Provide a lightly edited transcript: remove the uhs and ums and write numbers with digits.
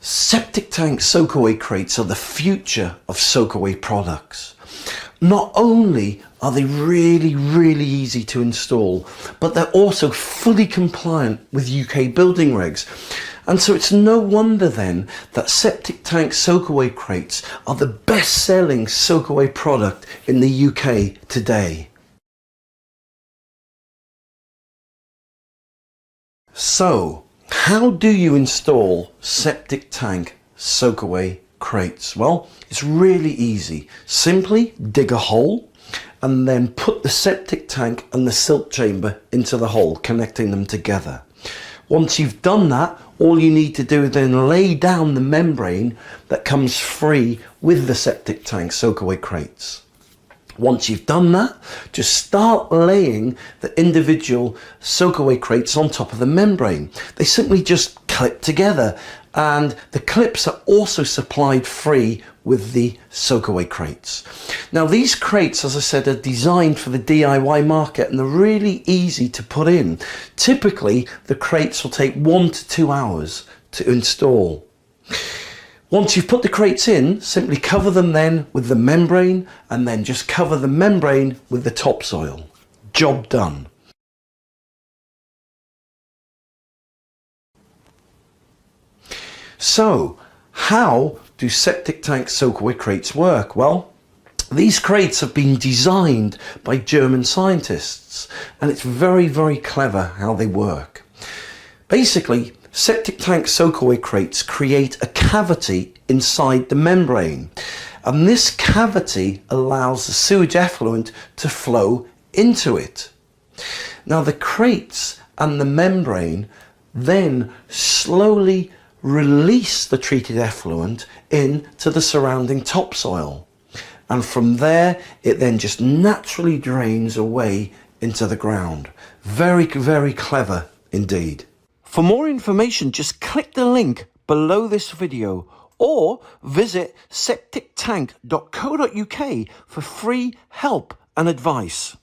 Septic tank soakaway crates are the future of soakaway products. Not only are they really easy to install, but they're also fully compliant with UK building regs. And so it's no wonder then that septic tank soakaway crates are the best-selling soakaway product in the UK today. So, how do you install septic tank soakaway crates? Well, it's really easy. Simply dig a hole and then put the septic tank and the silt chamber into the hole, connecting them together. Once you've done that, all you need to do is then lay down the membrane that comes free with the septic tank soakaway crates. Once you've done that, just start laying the individual soakaway crates on top of the membrane. They simply just clip together, and the clips are also supplied free with the soakaway crates. Now these crates, as I said, are designed for the DIY market and they're really easy to put in. Typically, the crates will take 1 to 2 hours to install. Once you've put the crates in, simply cover them then with the membrane and then just cover the membrane with the topsoil. Job done. So, how do septic tank soakaway crates work? Well, these crates have been designed by German scientists and it's very clever how they work. Basically, septic tank soakaway crates create a cavity inside the membrane, and this cavity allows the sewage effluent to flow into it. Now the crates and the membrane then slowly release the treated effluent into the surrounding topsoil, and from there it then just naturally drains away into the ground. Very clever indeed. For more information, just click the link below this video or visit septictank.co.uk for free help and advice.